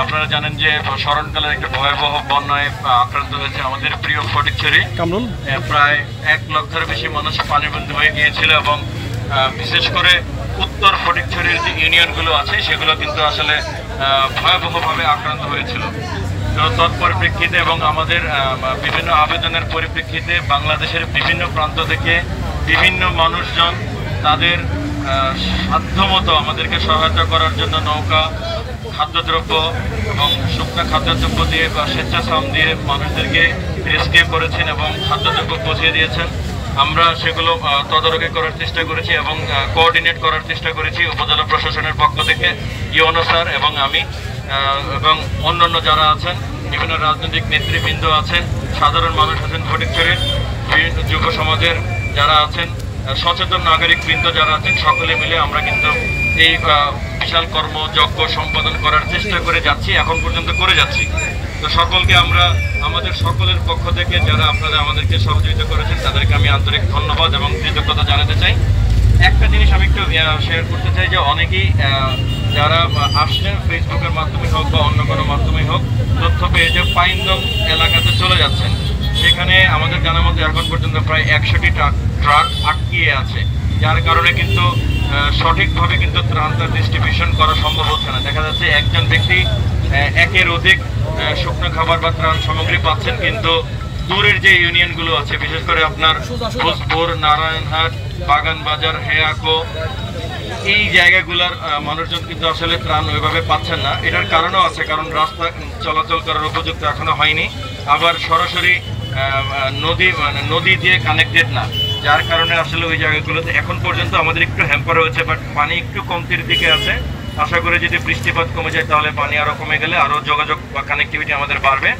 আপনারা জানেন যে স্মরণকালের একটা ভয়াবহ বন্যায় আক্রান্ত হয়েছে আমাদের প্রিয় ফটিকছড়ি কামরুল। প্রায় 1 লক্ষের বেশি মানুষ পানিবন্দী হয়ে গিয়েছিল এবং বিশেষ করে উত্তর ফটিকছড়ির যে ইউনিয়নগুলো আছে সেগুলো কিন্তু আসলে ভয়াবহভাবে আক্রান্ত হয়েছিল। তো তৎপরিপ্রেক্ষিতে এবং আমাদের বিভিন্ন আবেদনের পরিপ্রেক্ষিতে বাংলাদেশের বিভিন্ন প্রান্ত থেকে বিভিন্ন মানুষজন তাদের সাধ্যমতো আমাদেরকে সহায়তা করার জন্য নৌকা, খাদ্যদ্রব্য এবং শুকনো খাদ্যদ্রব্য দিয়ে বা স্বেচ্ছাশ্রম দিয়ে মানুষদেরকে রেস্কিউ করেছেন এবং খাদ্যদ্রব্য পৌঁছে দিয়েছেন। আমরা সেগুলো তদারকি করার চেষ্টা করেছি এবং কোঅর্ডিনেট করার চেষ্টা করেছি উপজেলা প্রশাসনের পক্ষ থেকে ইউনো স্যার এবং আমি এবং অন্যান্য যারা আছেন, বিভিন্ন রাজনৈতিক নেতৃবৃন্দ আছেন, সাধারণ মানুষ আছেন, ফটিকছড়ির বিভিন্ন যুব সমাজের যারা আছেন, সচেতন নাগরিকবৃন্দ যারা আছেন, সকলে মিলে আমরা কিন্তু এই বিশাল কর্মযজ্ঞ সম্পাদন করার চেষ্টা করে যাচ্ছি, এখন পর্যন্ত করে যাচ্ছি। তো সকলকে আমরা আমাদের সকলের পক্ষ থেকে যারা আপনারা আমাদেরকে সহযোগিতা করেছেন তাদেরকে আমি আন্তরিক ধন্যবাদ এবং কৃতজ্ঞতা জানাতে চাই। একটা জিনিস আমি একটু শেয়ার করতে চাই যে অনেকেই যারা আসছেন ফেসবুকের মাধ্যমে হোক বা অন্য কোনো মাধ্যমে হোক তথ্য পেয়ে যে পাইনদং এলাকাতে চলে যাচ্ছেন, সেখানে আমাদের জানা মতো এখন পর্যন্ত প্রায় 100টি ট্রাক আটকিয়ে আছে, যার কারণে কিন্তু সঠিকভাবে কিন্তু ত্রাণটা ডিস্ট্রিবিউশন করা সম্ভব হচ্ছে না। দেখা যাচ্ছে একজন ব্যক্তি একের অধিক শুকনো খাবার বা ত্রাণ সামগ্রী পাচ্ছেন, কিন্তু দূরের যে ইউনিয়নগুলো আছে বিশেষ করে আপনার ভোজপুর, নারায়ণহাট, বাগানবাজার, হেয়াকো এই জায়গাগুলোর মানুষজন কিন্তু আসলে ত্রাণ ওইভাবে পাচ্ছেন না। এটার কারণও আছে, কারণ রাস্তা চলাচল করার উপযুক্ত এখনো হয়নি, আবার সরাসরি নদী দিয়ে কানেক্টেড না, যার কারণে আসলে ওই জায়গাগুলোতে এখন পর্যন্ত আমাদের একটু হ্যাম্পার হয়েছে, বাট পানি একটু কমতির দিকে আছে। আশা করি যদি বৃষ্টিপাত কমে যায় তাহলে পানি আরও কমে গেলে আরও যোগাযোগ বা কানেক্টিভিটি আমাদের বাড়বে।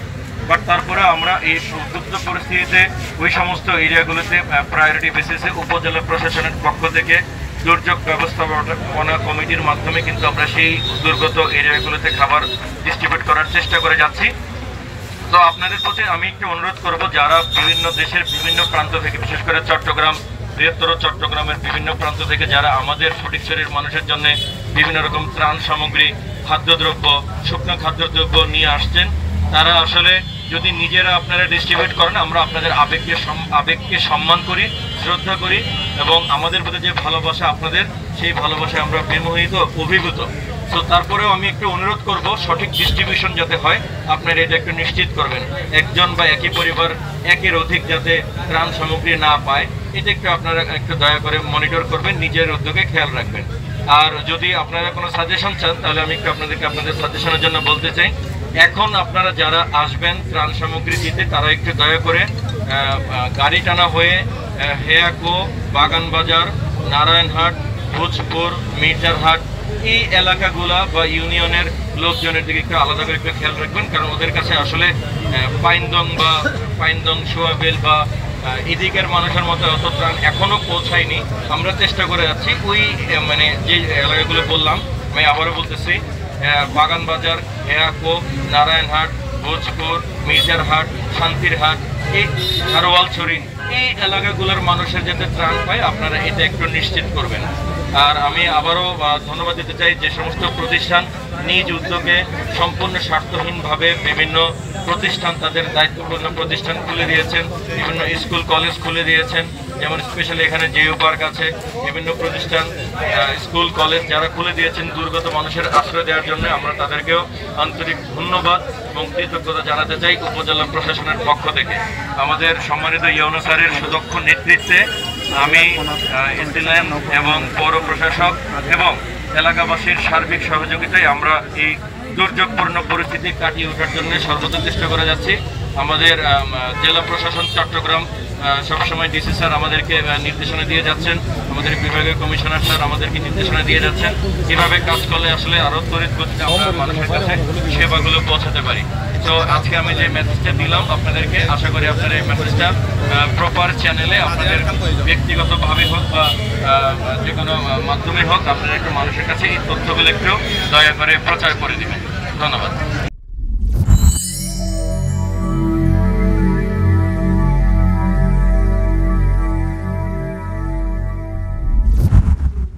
বাট তারপরে আমরা এই সংযুক্ত পরিস্থিতিতে ওই সমস্ত এরিয়াগুলোতে প্রায়োরিটি বেসিসে উপজেলা প্রশাসনের পক্ষ থেকে দুর্যোগ ব্যবস্থাপনা কমিটির মাধ্যমে কিন্তু আমরা সেই দুর্গত এরিয়াগুলোতে খাবার ডিস্ট্রিবিউট করার চেষ্টা করে যাচ্ছি। তো আপনাদের প্রতি আমি একটু অনুরোধ করব, যারা বিভিন্ন দেশের বিভিন্ন প্রান্ত থেকে বিশেষ করে চট্টগ্রাম, বৃহত্তর চট্টগ্রামের বিভিন্ন প্রান্ত থেকে যারা আমাদের ফটিকছড়ির মানুষের জন্য বিভিন্ন রকম ত্রাণ সামগ্রী, খাদ্যদ্রব্য, শুকনো খাদ্যদ্রব্য নিয়ে আসছেন, তারা আসলে যদি নিজেরা আপনারা ডিস্ট্রিবিউট করেন, আমরা আপনাদের আবেগকে সম্মান করি, শ্রদ্ধা করি এবং আমাদের প্রতি যে ভালোবাসা আপনাদের, সেই ভালোবাসায় আমরা বিমোহিত, অভিভূত। তো তারপরেও আমি একটু অনুরোধ করব, সঠিক ডিস্ট্রিবিউশন যাতে হয় আপনারা এটা একটু নিশ্চিত করবেন। একজন বা একই পরিবার একের অধিক যাতে ত্রাণ সামগ্রী না পায়, এটা একটু আপনারা একটু দয়া করে মনিটর করবেন, নিজের উদ্যোগে খেয়াল রাখবেন। আর যদি আপনারা কোনো সাজেশন চান তাহলে আমি একটু আপনাদের সাজেশনের জন্য বলতে চাই, এখন আপনারা যারা আসবেন ত্রাণ সামগ্রী দিতে তারা একটু দয়া করে গাড়ি টানা হয়ে হেয়াকো, বাগানবাজার, নারায়ণহাট, ভোজপুর, মির্জারহাট এই এলাকাগুলা বা ইউনিয়নের লোকজনের দিকে একটু আলাদা করে একটু খেয়াল রাখবেন, কারণ ওদের কাছে আসলে পাইনদং সোয়াবেল বা এদিকের মানুষের মতো অত ত্রাণ এখনও পৌঁছায়নি। আমরা চেষ্টা করে যাচ্ছি ওই মানে যে এলাকাগুলো বললাম, আমি আবারও বলতেছি, বাগানবাজার, হেয়াকো, নারায়ণহাট, ভোজপুর, মির্জারহাট, শান্তিরহাট, এই খারোয়ালছড়ি এই এলাকাগুলোর মানুষের যাতে ত্রাণ পায় আপনারা এটা একটু নিশ্চিত করবেন। আর আমি আবারও ধন্যবাদ দিতে চাই যে সমস্ত প্রতিষ্ঠান নিজ উদ্যোগে সম্পূর্ণ স্বার্থহীনভাবে বিভিন্ন প্রতিষ্ঠান তাদের দায়িত্বপূর্ণ প্রতিষ্ঠান খুলে দিয়েছেন, বিভিন্ন স্কুল কলেজ খুলে দিয়েছেন, যেমন স্পেশালি এখানে জিও পার্ক আছে, বিভিন্ন প্রতিষ্ঠান স্কুল কলেজ যারা খুলে দিয়েছেন দুর্গত মানুষের আশ্রয় দেওয়ার জন্য, আমরা তাদেরকেও আন্তরিক ধন্যবাদ এবং কৃতজ্ঞতা জানাতে চাই উপজেলা প্রশাসনের পক্ষ থেকে। আমাদের সম্মানিত ইউনো স্যারের সুদক্ষ নেতৃত্বে আমি এসডিএম এবং পৌর প্রশাসক এবং এলাকাবাসীর সার্বিক সহযোগিতায় আমরা এই দুর্যোগপূর্ণ পরিস্থিতি কাটিয়ে ওঠার জন্য সর্বোচ্চ চেষ্টা করে যাচ্ছি। আমাদের জেলা প্রশাসন চট্টগ্রাম সবসময় ডিসি স্যার আমাদেরকে নির্দেশনা দিয়ে যাচ্ছেন, আমাদের বিভাগীয় কমিশনার স্যার আমাদেরকে নির্দেশনা দিয়ে যাচ্ছেন কীভাবে কাজ করলে আসলে আরও তড়িৎ গতিতে আমরা মানুষের কাছে সেবাগুলো পৌঁছাতে পারি। তো আজকে আমি যে মেসেজটা দিলাম আপনাদেরকে, আশা করি আপনারা এই মেসেজটা প্রপার চ্যানেলে আপনাদের ব্যক্তিগতভাবে হোক বা যে কোনো মাধ্যমে হোক আপনারা একটু মানুষের কাছে এই তথ্যগুলো একটু দয়া করে প্রচার করে দেবেন। ধন্যবাদ।